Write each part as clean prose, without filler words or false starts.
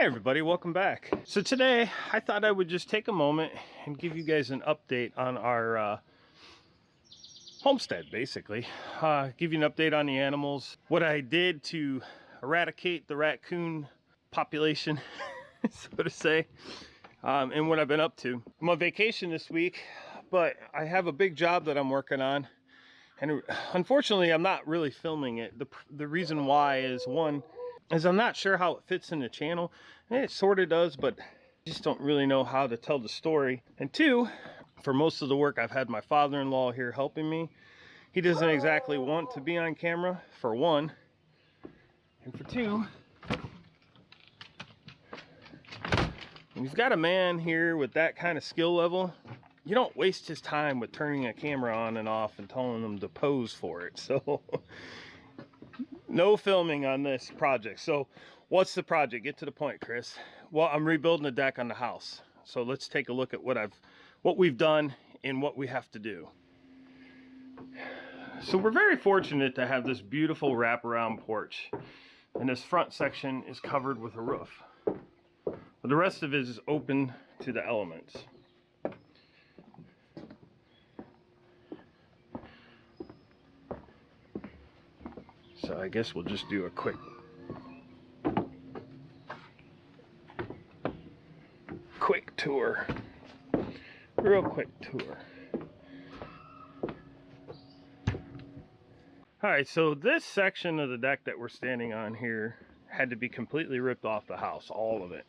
Hey everybody, welcome back. So today I thought I would just take a moment and give you guys an update on our homestead, basically. Give you an update on the animals, what I did to eradicate the raccoon population, so to say, and what I've been up to. I'm on vacation this week, but I have a big job that I'm working on, and unfortunately I'm not really filming it. The reason why is, one, is I'm not sure how it fits in the channel, and it sort of does, but I just don't really know how to tell the story. And two, for most of the work I've had my father-in-law here helping me. He doesn't exactly want to be on camera, for one, and for two, when you've got a man here with that kind of skill level, you don't waste his time with turning a camera on and off and telling him to pose for it. So no filming on this project. So what's the project? Get to the point, Chris. Well, I'm rebuilding the deck on the house. So let's take a look at what we've done and what we have to do. So we're very fortunate to have this beautiful wraparound porch, and this front section is covered with a roof. But the rest of it is open to the elements. So I guess we'll just do a quick tour. Real quick tour. Alright, so this section of the deck that we're standing on here had to be completely ripped off the house, all of it.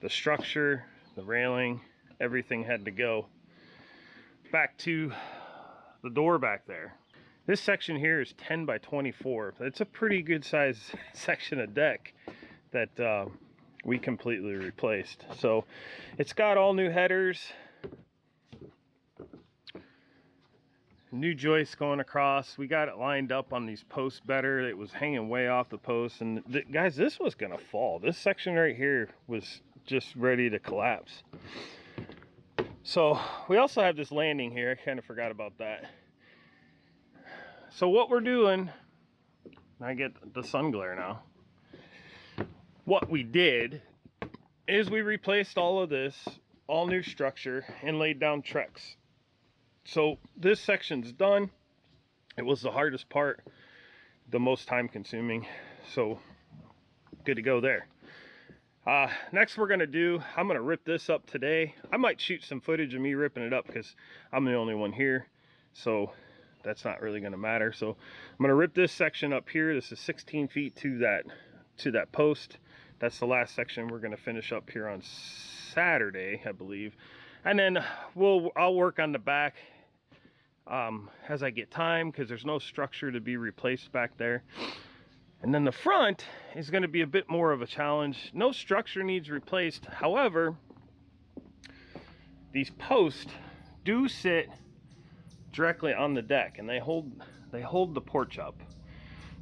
The structure, the railing, everything had to go. Back to the door back there. This section here is 10 by 24. It's a pretty good size section of deck that we completely replaced. So it's got all new headers, new joists going across. We got it lined up on these posts better. It was hanging way off the posts, and guys, this was gonna fall. This section right here was just ready to collapse. So we also have this landing here. I kind of forgot about that. So what we're doing, I get the sun glare now. What we did is we replaced all of this, all new structure, and laid down Trex. So this section's done. It was the hardest part, the most time consuming. So good to go there. Next we're gonna do, I'm gonna rip this up today. I might shoot some footage of me ripping it up because I'm the only one here. So that's not really gonna matter. So I'm gonna rip this section up here. This is 16 feet to that post. That's the last section we're gonna finish up here on Saturday, I believe. And then I'll work on the back as I get time, because there's no structure to be replaced back there. And then the front is gonna be a bit more of a challenge. No structure needs replaced. However, these posts do sit directly on the deck, and they hold the porch up.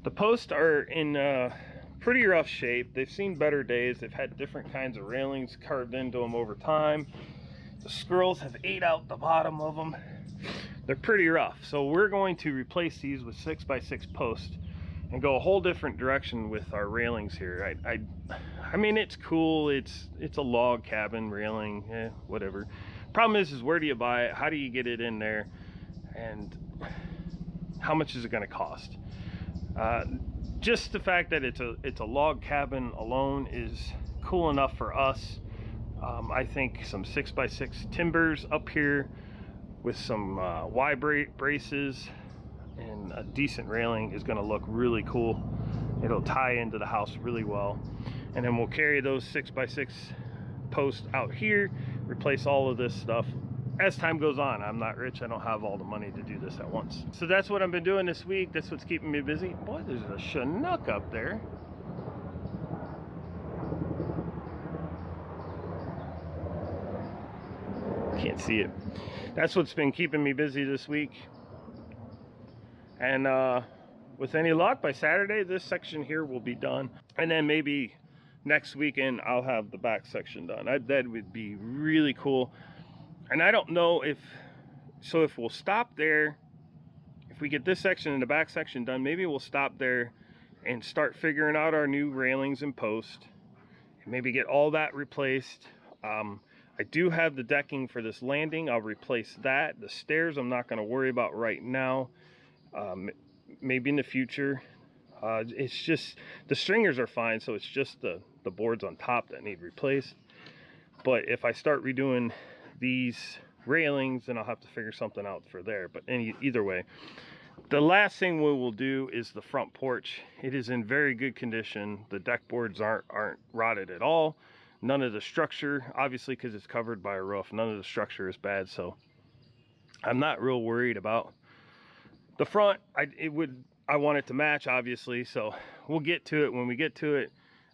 The posts are in pretty rough shape. They've seen better days. They've had different kinds of railings carved into them over time. The squirrels have ate out the bottom of them. They're pretty rough. So we're going to replace these with 6x6 posts and go a whole different direction with our railings here. I mean, it's cool. It's a log cabin railing, whatever. Problem is where do you buy it? How do you get it in there? And how much is it going to cost? Just the fact that it's a log cabin alone is cool enough for us. I think some 6x6 timbers up here with some Y braces and a decent railing is going to look really cool. It'll tie into the house really well. And then we'll carry those 6x6 posts out here, replace all of this stuff as time goes on. I'm not rich. I don't have all the money to do this at once. So that's what I've been doing this week. That's what's keeping me busy. Boy, there's a Chinook up there. Can't see it. That's what's been keeping me busy this week. And with any luck, by Saturday, this section here will be done. And then maybe next weekend, I'll have the back section done. That would be really cool. And I don't know if we'll stop there. If we get this section and the back section done, maybe we'll stop there and start figuring out our new railings and posts maybe get all that replaced. I do have the decking for this landing. I'll replace that. The stairs I'm not going to worry about right now. Maybe in the future. It's just the stringers are fine, so it's just the boards on top that need replaced. But if I start redoing these railings, then I'll have to figure something out for there. But either way, the last thing we will do is the front porch. It is in very good condition. The deck boards aren't rotted at all. None of the structure, obviously because it's covered by a roof, none of the structure is bad, so I'm not real worried about the front. I want it to match, obviously, so we'll get to it when we get to it.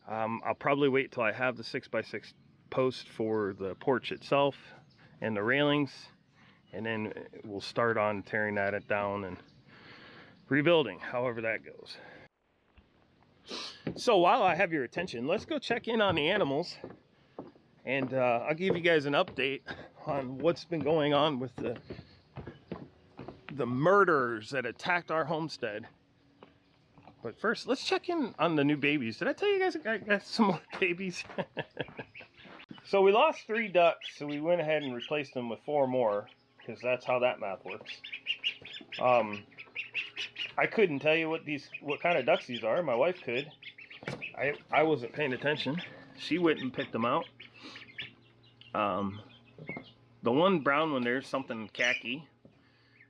I'll probably wait till I have the 6x6 post for the porch itself and the railings, and then we'll start on tearing that down and rebuilding, however that goes. So while I have your attention, let's go check in on the animals, and I'll give you guys an update on what's been going on with the murderers that attacked our homestead. But first, let's check in on the new babies. Did I tell you guys I got some more babies? So we lost 3 ducks, so we went ahead and replaced them with 4 more, because that's how that math works. I couldn't tell you what kind of ducks these are. My wife could. I wasn't paying attention. She went and picked them out. The one brown one there's something khaki,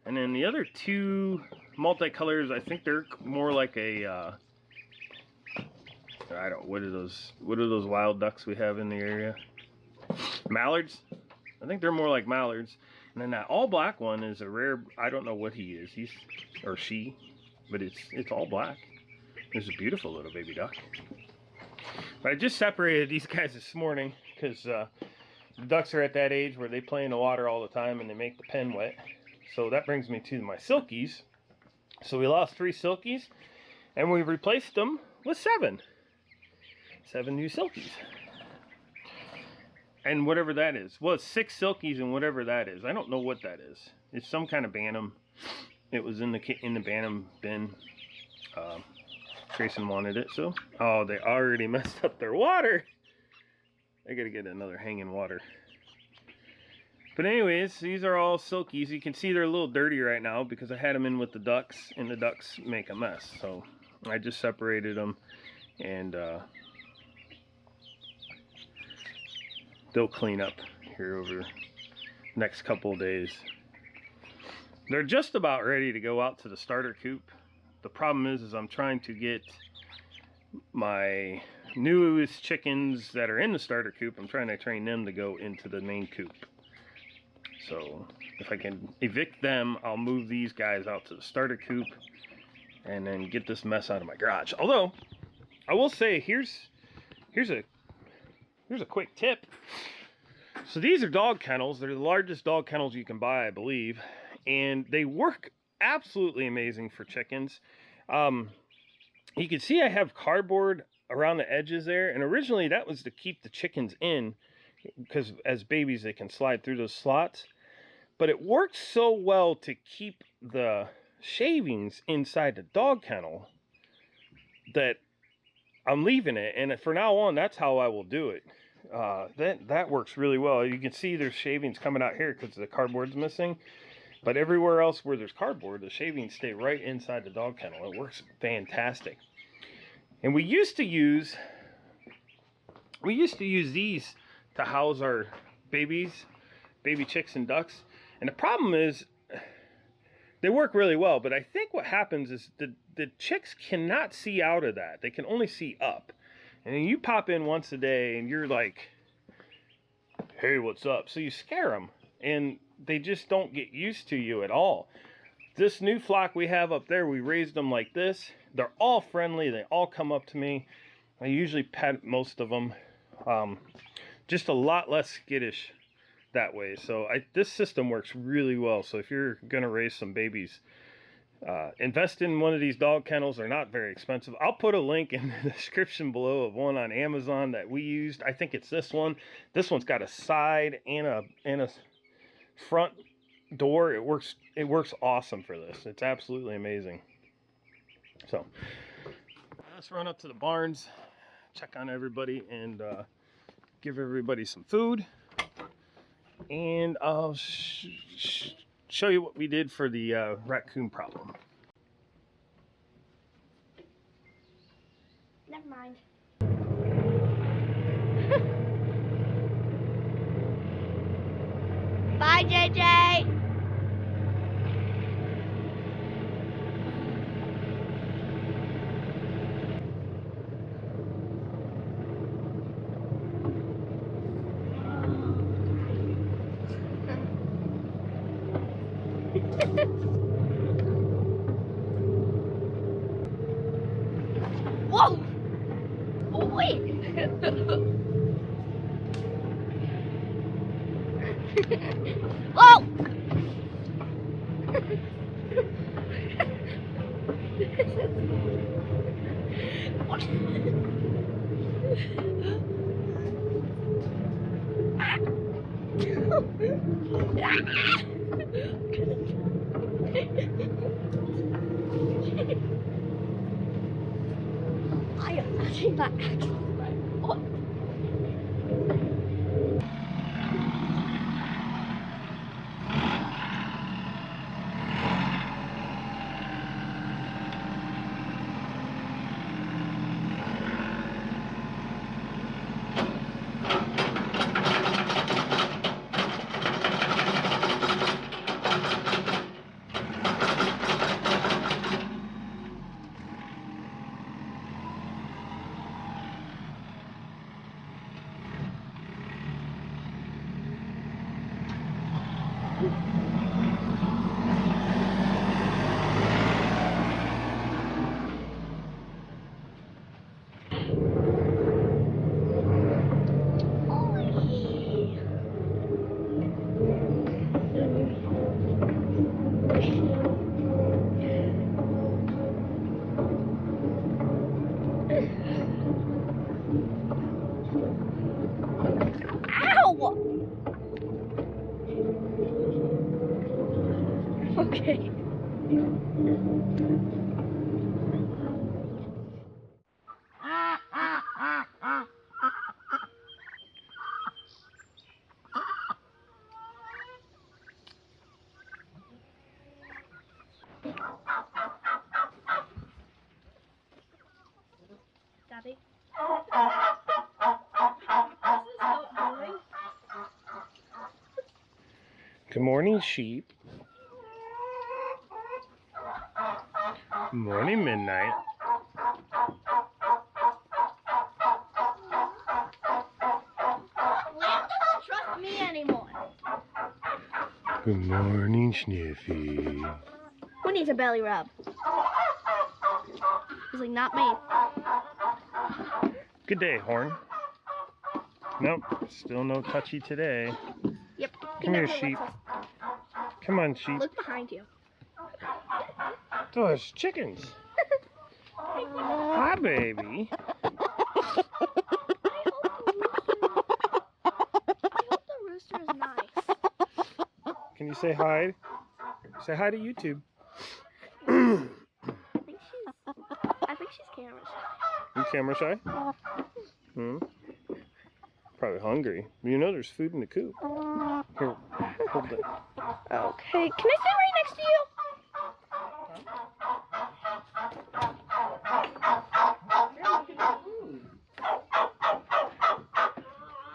and then the other 2 multicolors, I think they're more like a what are those wild ducks we have in the area? Mallards. I think they're more like mallards. And then that all black one is a rare, I don't know what he is. He's or she, but it's all black. There's a beautiful little baby duck. But I just separated these guys this morning because the ducks are at that age where they play in the water all the time and they make the pen wet. So that brings me to my silkies. So we lost 3 silkies and we replaced them with 7 new silkies. And whatever that is. Well, it's 6 silkies and whatever that is. I don't know what that is. It's some kind of bantam. It was in the bantam bin. Grayson wanted it, so. Oh, they already messed up their water. I gotta get another hanging water. But anyways, these are all silkies. You can see they're a little dirty right now because I had them in with the ducks, and the ducks make a mess. So I just separated them, and they'll clean up here over the next couple of days. They're just about ready to go out to the starter coop. The problem is I'm trying to get my newest chickens that are in the starter coop, I'm trying to train them to go into the main coop. So if I can evict them, I'll move these guys out to the starter coop and then get this mess out of my garage. Although I will say, here's a quick tip. So these are dog kennels. They're the largest dog kennels you can buy, I believe, and they work absolutely amazing for chickens. You can see I have cardboard around the edges there, and originally that was to keep the chickens in, because as babies they can slide through those slots. But it works so well to keep the shavings inside the dog kennel that I'm leaving it, and for now on that's how I will do it. That works really well. You can see there's shavings coming out here because the cardboard's missing, but everywhere else where there's cardboard, the shavings stay right inside the dog kennel. It works fantastic. And we used to use these to house our baby chicks and ducks. And the problem is they work really well, but I think what happens is the chicks cannot see out of that. They can only see up. And then you pop in once a day and you're like, hey, what's up? So you scare them and they just don't get used to you at all. This new flock we have up there, we raised them like this. They're all friendly. They all come up to me. I usually pet most of them. Just a lot less skittish that way. So this system works really well. So if you're going to raise some babies, invest in one of these dog kennels. They're not very expensive. I'll put a link in the description below of one on Amazon that we used. I think it's this one. This one's got a side and a front door. It works awesome for this. It's absolutely amazing. So let's run up to the barns. check on everybody and give everybody some food. And I'll show you what we did for the raccoon problem. Never mind. Bye, JJ. Whoa! Oh, wait! Whoa! What? I am touching that actual what? Okay. Daddy? Good morning, sheep. Good morning, Midnight. Lamb doesn't trust me anymore. Good morning, Sniffy. Who needs a belly rub? He's like, not me. Good day, Horn. Nope, still no touchy today. Yep. Come here, sheep. Come on, sheep. Look behind you. Those chickens. Hi, baby. I hope the rooster is nice. Can you say hi? Say hi to YouTube. I think she's camera shy. You camera shy? Hmm. Probably hungry. You know there's food in the coop. Here, hold it. Okay. Can I sit right next to you?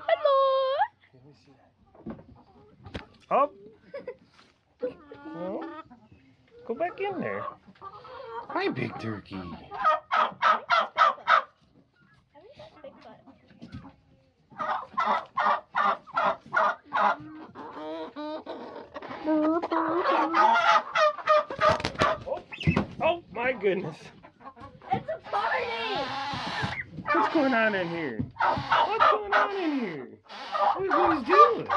Hello. Let me see. Up. No. Go back in there. Hi, big turkey. Oh my goodness. It's a party! What's going on in here? What's going on in here? What is he doing?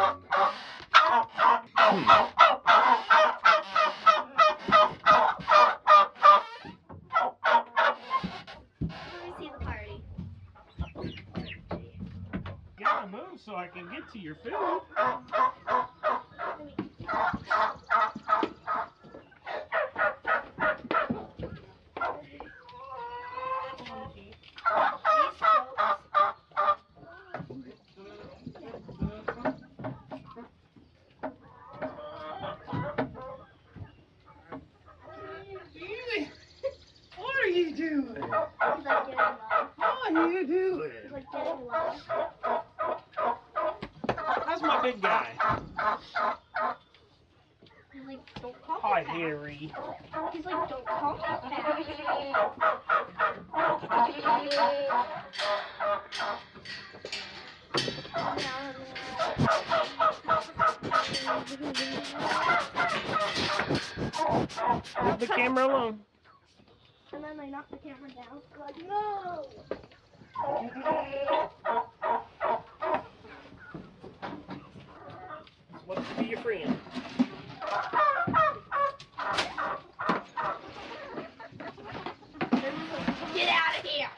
Let me see the party. Get on the move so I can get to your food. He's like, don't call Hi, me fat. Harry. He's like, don't call me fat. Leave the camera alone. And then I knock the camera down. I'm like, no! Wants to be your friend. Get out of here!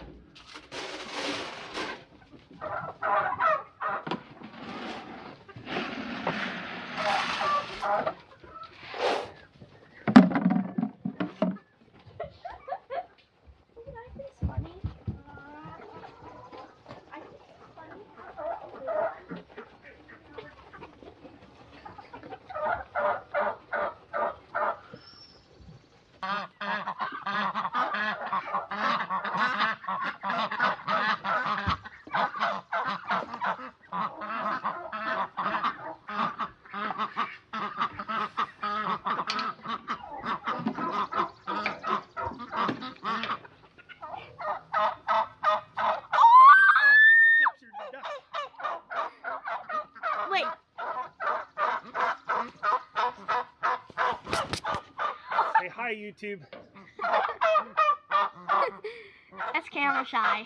Wait. Say hi, YouTube. That's camera shy.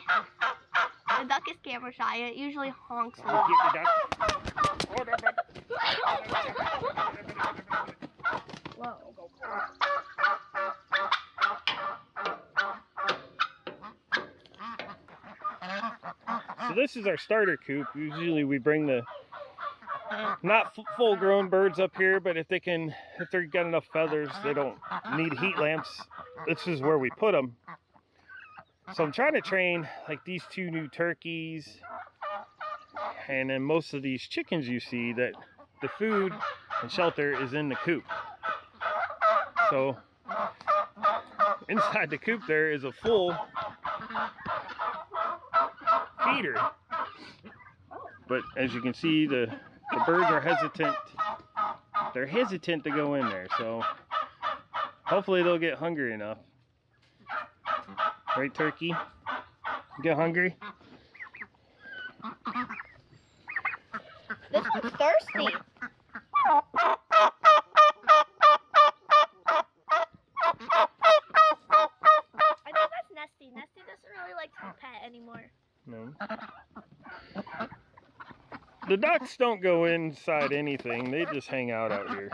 The duck is camera shy. It usually honks a lot. Get the duck. Whoa. So this is our starter coop. Usually we bring the not full grown birds up here, but if they've got enough feathers, they don't need heat lamps. This is where we put them. So I'm trying to train like these two new turkeys, and then most of these chickens you see that the food and shelter is in the coop. So inside the coop there is a full feeder. But as you can see, the birds are hesitant. They're hesitant to go in there, so hopefully they'll get hungry enough. Right, turkey? You get hungry? This one's thirsty. I think that's Nesty. Nesty doesn't really like to be pet anymore. No. The ducks don't go inside anything. They just hang out here.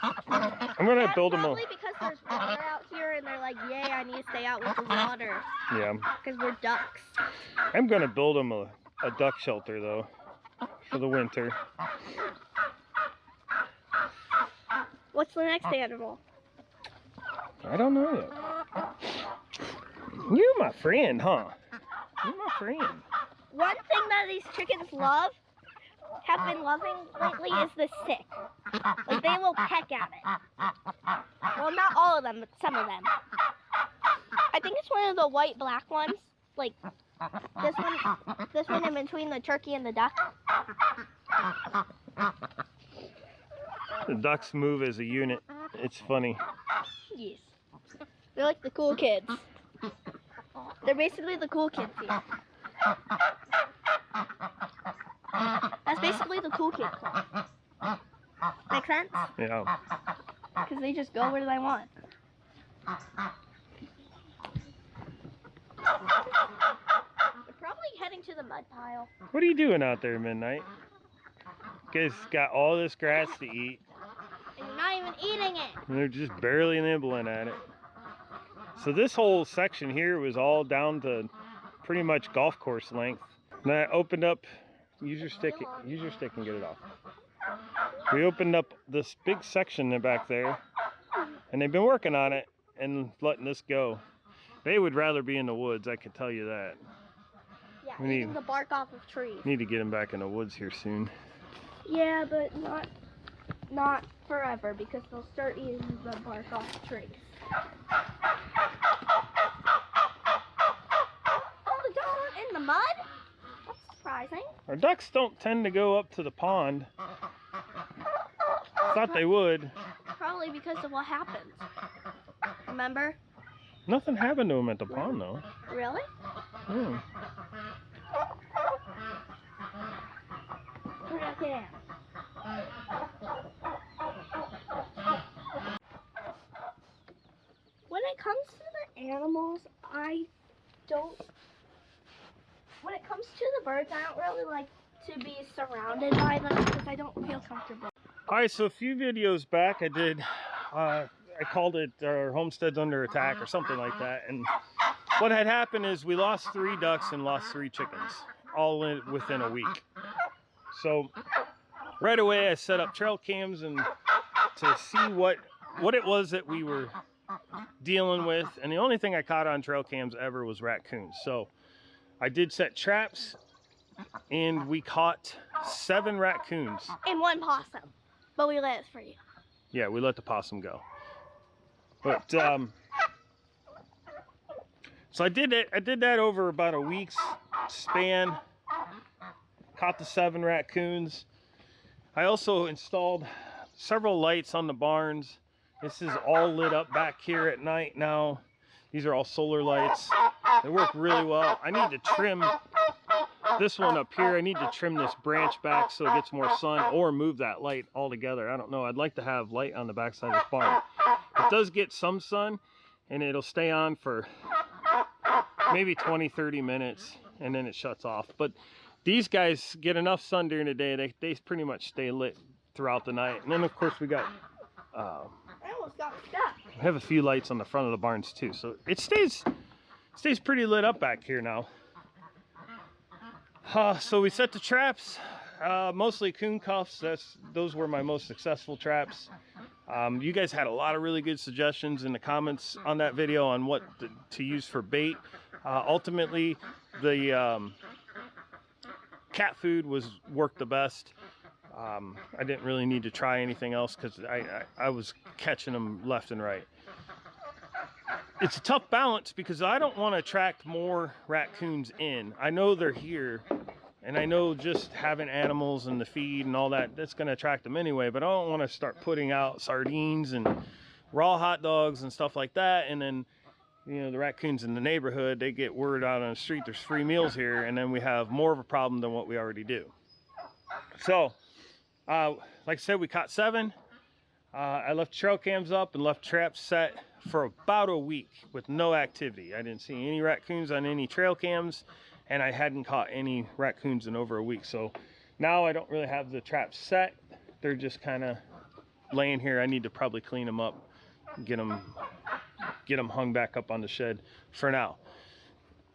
I'm gonna build them a... Probably because there's water out here and they're like, yay, I need to stay out with the water. Yeah. Because we're ducks. I'm gonna build them a duck shelter though, for the winter. What's the next animal? I don't know yet. You're my friend, huh? You're my friend. One thing that these chickens have been loving lately is the stick. Like they will peck at it. Well, not all of them, but some of them. I think it's one of the white black ones. Like this one in between the turkey and the duck. The ducks move as a unit. It's funny. Yes. They're like the cool kids. They're basically the cool kids here. That's basically the cool kid club. Make sense? Yeah. Because they just go where they want. They're probably heading to the mud pile. What are you doing out there, Midnight? You guys got all this grass to eat. And you're not even eating it. And they're just barely nibbling at it. So this whole section here was all down to pretty much golf course length. And I opened up, use your stick and get it off. We opened up this big section back there, and they've been working on it and letting this go. They would rather be in the woods, I could tell you that. Yeah, We eating the bark off of trees. Need to get them back in the woods here soon. Yeah, but not forever, because they'll start eating the bark off trees. Oh, the ducks aren't in the mud? That's surprising. Our ducks don't tend to go up to the pond. Thought they would. Probably because of what happened. Remember? Nothing happened to them at the pond, though. Really? Hmm. Okay. When it comes to the animals, when it comes to the birds, I don't really like to be surrounded by them because I don't feel comfortable. Alright, so a few videos back I did, I called it Homestead's Under Attack or something like that. And what had happened is we lost 3 ducks and lost 3 chickens, all within a week. So right away I set up trail cams and to see what it was that we were dealing with. And the only thing I caught on trail cams ever was raccoons. So I did set traps and we caught 7 raccoons. And 1 possum. But we let it free. Yeah, we let the possum go. But so I did that over about a week's span. Caught the 7 raccoons. I also installed several lights on the barns. This is all lit up back here at night now. These are all solar lights. They work really well. I need to trim this one up here. I need to trim this branch back so it gets more sun, or move that light altogether. I don't know. I'd like to have light on the backside of this barn. It does get some sun and it'll stay on for maybe 20-30 minutes and then it shuts off. But these guys get enough sun during the day. They pretty much stay lit throughout the night. And then of course we got I almost got stuck. we have a few lights on the front of the barns too, so it stays pretty lit up back here now. So we set the traps, mostly coon cuffs. Those were my most successful traps. You guys had a lot of really good suggestions in the comments on that video on what to use for bait. Ultimately, the cat food worked the best. I didn't really need to try anything else because I was catching them left and right. It's a tough balance because I don't want to attract more raccoons in. I know they're here, and I know just having animals and the feed and all that's going to attract them anyway, but I don't want to start putting out sardines and raw hot dogs and stuff like that, and then, you know, the raccoons in the neighborhood, they get word out on the street there's free meals here, and then we have more of a problem than what we already do. So, like I said, we caught 7. I left trail cams up and left traps set for about a week with no activity. I didn't see any raccoons on any trail cams, and I hadn't caught any raccoons in over a week. So now I don't really have the traps set. They're just kind of laying here. I need to probably clean them up, get them hung back up on the shed for now.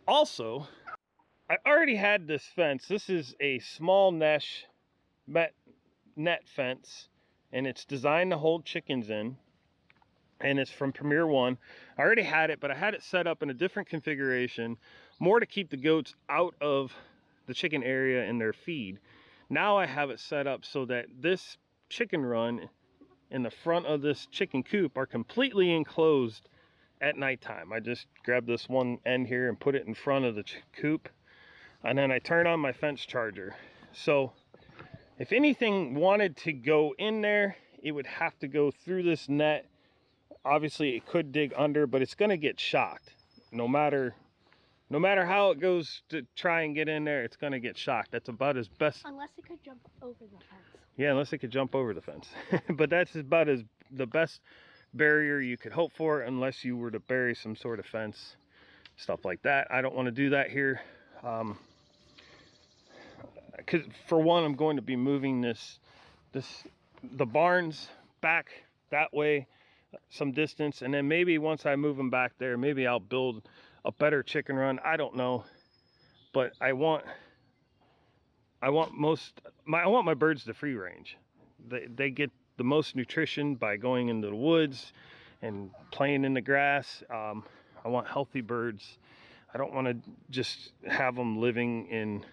Also, I already had this fence. This is a small mesh net fence, and it's designed to hold chickens in, and it's from Premier One. I already had it, but I had it set up in a different configuration, more to keep the goats out of the chicken area and their feed. Now I have it set up so that this chicken run in the front of this chicken coop are completely enclosed at nighttime. I just grab this one end here and put it in front of the coop, and then I turn on my fence charger. So if anything wanted to go in there, it would have to go through this net. Obviously it could dig under, but it's going to get shocked. No matter how it goes to try and get in there, it's going to get shocked. That's about as best. Unless it could jump over the fence. Yeah, unless it could jump over the fence. But that's about the best barrier you could hope for, unless you were to bury some sort of fence, stuff like that. I don't want to do that here. Because for one, I'm going to be moving the barns back that way some distance, and then maybe once I move them back there, maybe I'll build a better chicken run. I don't know, but I want my birds to free range. They get the most nutrition by going into the woods and playing in the grass. I want healthy birds. I don't want to just have them living in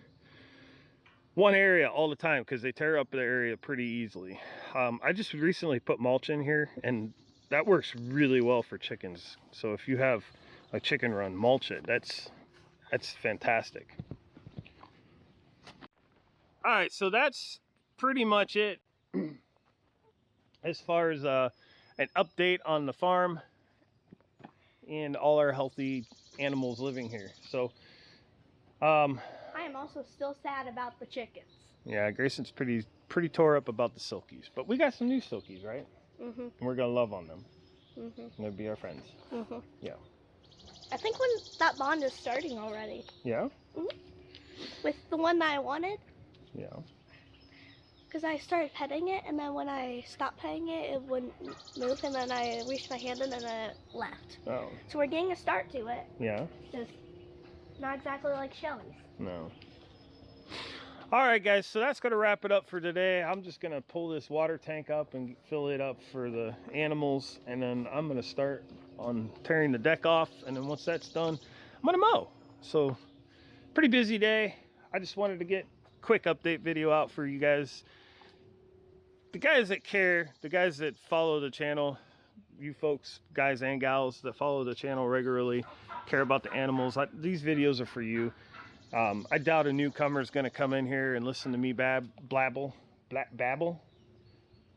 one area all the time, because they tear up the area pretty easily. I just recently put mulch in here, and that works really well for chickens. So if you have a chicken run, mulch it. That's fantastic. All right, so that's pretty much it. as far as an update on the farm and all our healthy animals living here. So I am also still sad about the chickens. yeah, Grayson's pretty tore up about the silkies, but we got some new silkies, right? Mhm. And we're gonna love on them. Mhm. And they'll be our friends. Mhm. Yeah. I think when that bond is starting already. Yeah. With the one that I wanted. Yeah. Because I started petting it, and then when I stopped petting it, it wouldn't move, and then I reached my hand in and it left. Oh. So we're getting a start to it. Yeah. Just not exactly like Shelly's. No. All right, guys. So that's gonna wrap it up for today. I'm just gonna pull this water tank up and fill it up for the animals, and then I'm gonna start on tearing the deck off, and then once that's done, I'm gonna mow. So pretty busy day. I just wanted to get a quick update video out for you guys. The guys that care, the guys that follow the channel, you folks, guys and gals that follow the channel regularly, care about the animals, these videos are for you. I doubt a newcomer is going to come in here and listen to me babble.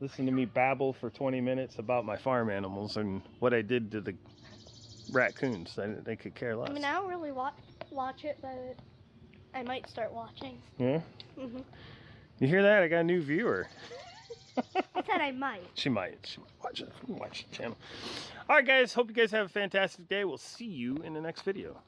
Listen to me babble for 20 minutes about my farm animals and what I did to the raccoons. They could care less. I mean, I don't really watch it, but I might start watching. Yeah? Mhm. You hear that? I got a new viewer. I said I might. She might watch it. Watch the channel. All right, guys. Hope you guys have a fantastic day. We'll see you in the next video.